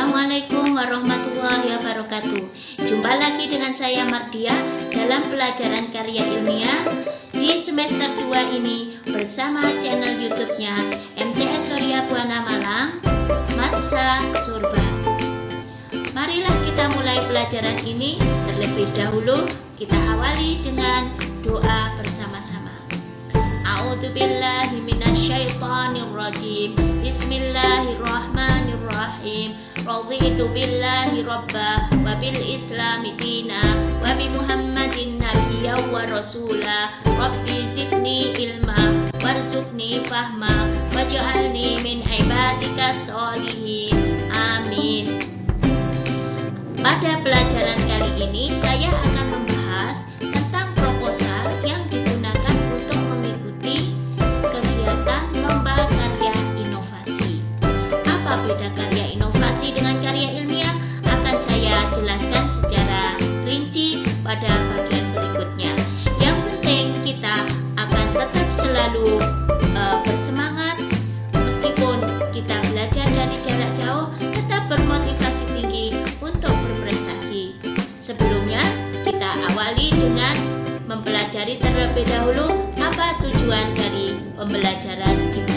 Assalamualaikum warahmatullahi wabarakatuh. Jumpa lagi dengan saya Mardia dalam pelajaran karya ilmiah di semester 2 ini bersama channel YouTube-nya MTS Surya Buana Malang, Matsa Surba. Marilah kita mulai pelajaran ini. Terlebih dahulu kita awali dengan doa bersama-sama. A'udzubillahi minasyaitonirrajim. Bismillahirrahmanirrahim. Raditu billahi rabba wa bil islami dina wa bi Muhammadin nabiyya wa rasula. Rabbi zidni ilma warzuqni fahma waj'alni min ibadika sholihin. Amin. Pada pelajaran kali ini saya akan membahas tentang proposal yang digunakan untuk mengikuti kegiatan lomba karya inovasi. Apa beda karya inovasi dengan karya ilmiah? Akan saya jelaskan secara rinci pada bagian berikutnya. Yang penting kita akan tetap selalu bersemangat meskipun kita belajar dari jarak jauh, tetap bermotivasi tinggi untuk berprestasi. Sebelumnya kita awali dengan mempelajari terlebih dahulu apa tujuan dari pembelajaran kita.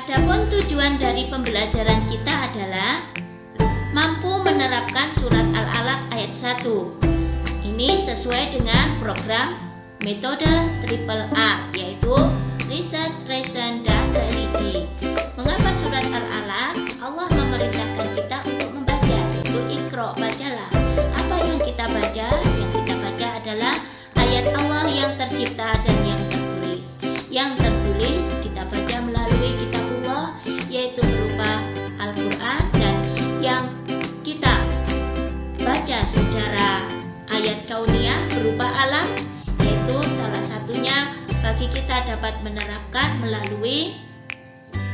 Adapun tujuan dari pembelajaran kita adalah mampu menerapkan surat Al-Alaq ayat 1. Ini sesuai dengan program metode AAA, yaitu Riset, Reason, dan Religi. Mengapa surat Al-Alaq? Allah memerintahkan kita untuk membaca, yaitu Iqra, bacalah. Apa yang kita baca? Yang kita baca adalah ayat Allah yang tercipta dan yang tertulis. Yang tertulis kita baca melalui kitabullah, yaitu berupa Al-Quran, dan yang kita baca secara ayat kauniyah berupa alam, yaitu salah satunya bagi kita dapat menerapkan melalui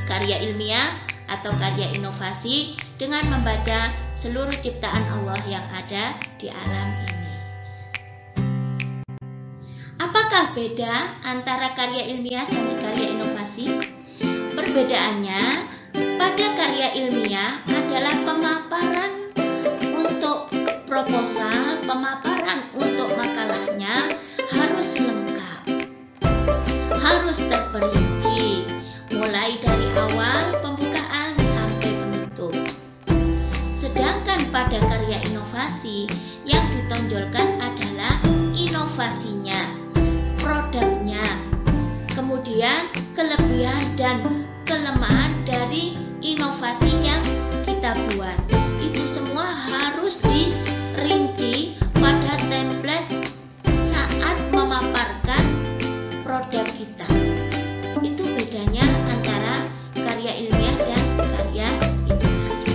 karya ilmiah atau karya inovasi dengan membaca seluruh ciptaan Allah yang ada di alam ini. Apakah beda antara karya ilmiah dan karya inovasi? Perbedaannya, pada karya ilmiah adalah pemaparan untuk proposal, pemaparan untuk makalahnya harus lengkap, harus terperinci, mulai dari awal pembukaan sampai penutup. Sedangkan pada karya inovasi yang ditonjolkan adalah inovasinya, produknya, kemudian kelebihan dan kelemahan dari inovasi yang kita buat. Itu semua harus dirinci pada template saat memaparkan produk kita. Itu bedanya antara karya ilmiah dan karya inovasi.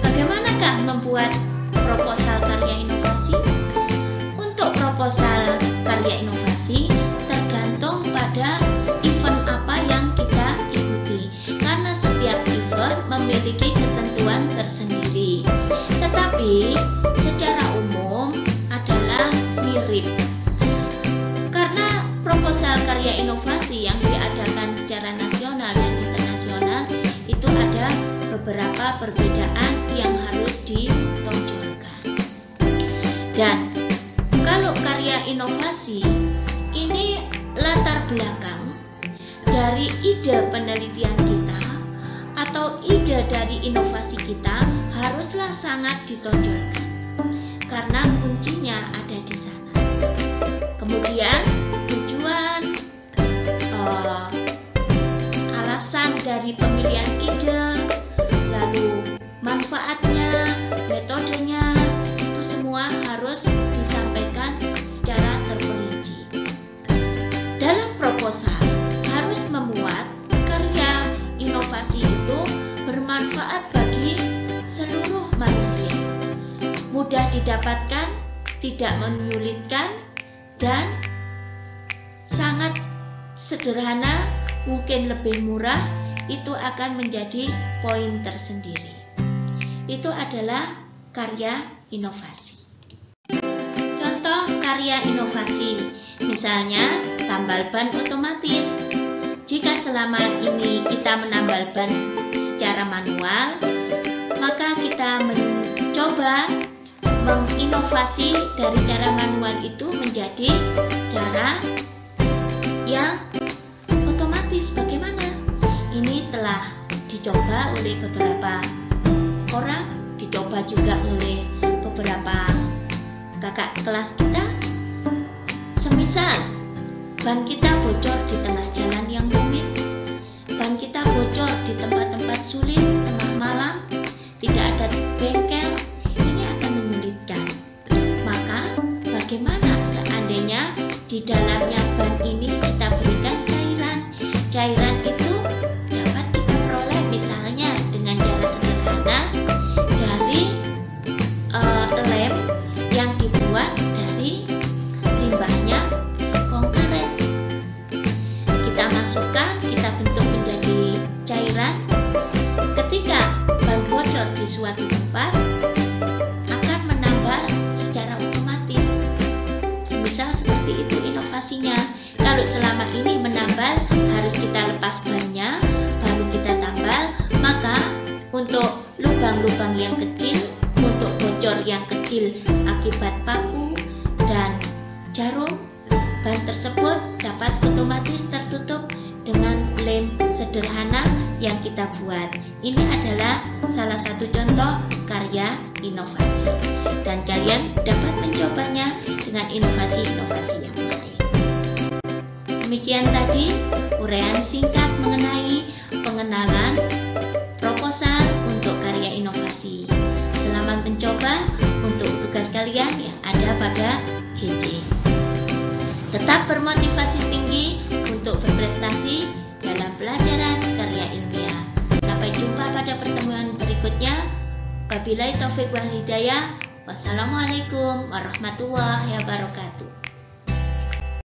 Bagaimanakah membuat proposal karya inovasi? Untuk proposal karya inovasi tergantung pada event apa yang kita ikuti, karena setiap event memiliki ketentuan tersendiri, tetapi secara umum adalah mirip. Karena proposal karya inovasi yang diadakan secara nasional dan internasional itu ada beberapa perbedaan yang harus ditonjolkan. Dan kalau karya inovasi ini latar belakang dari ide penelitian kita atau ide dari inovasi kita haruslah sangat ditonjolkan, karena kuncinya ada di sana. Kemudian tujuan, alasan dari pemilihan ide, lalu manfaatnya, metodenya, itu semua harus disampaikan secara terperinci. Dalam proposal harus memuat karya inovasi itu bermanfaat bagi seluruh manusia, mudah didapatkan, tidak menyulitkan, dan sangat sederhana, mungkin lebih murah. Itu akan menjadi poin tersendiri. Itu adalah karya inovasi. Contoh karya inovasi, misalnya tambal ban otomatis. jika selama ini kita menambal ban secara manual, maka kita mencoba menginovasi dari cara manual itu menjadi cara yang otomatis. Bagaimana? Ini telah dicoba oleh beberapa orang, dicoba juga oleh beberapa kakak kelas kita. Semisal ban kita bocor di tengah jalan yang rumit, ban kita bocor di tempat-tempat sulit, tengah malam, tidak ada bengkel, ini akan menyulitkan. Maka bagaimana seandainya di dalamnya ban ini kita berikan cairan? Cairan itu dapat kita peroleh misalnya dengan cara sederhana dari lem yang dibuat dari limbahnya singkong karet. Kita masukkan, kita bentuk menjadi cairan. Ketika ban bocor di suatu tempat, akan menambal secara otomatis. Semisal seperti itu inovasinya. Kalau selama ini menambal harus kita lepas bannya, baru kita tambal, maka untuk lubang-lubang yang kecil, untuk bocor yang kecil akibat paku dan jarum, ban tersebut dapat otomatis tertutup dengan lem sederhana yang kita buat. Ini adalah salah satu contoh karya inovasi, dan kalian dapat mencobanya dengan inovasi-inovasi yang lain. Demikian tadi uraian singkat mengenai pengenalan proposal untuk karya inovasi. Selamat mencoba untuk tugas kalian yang ada pada GC. Tetap bermotivasi tinggi untuk berprestasi dalam pelajaran karya ilmiah. Sampai jumpa pada pertemuan berikutnya. Wabillahi taufiq wal hidayah. Wassalamualaikum warahmatullahi wabarakatuh.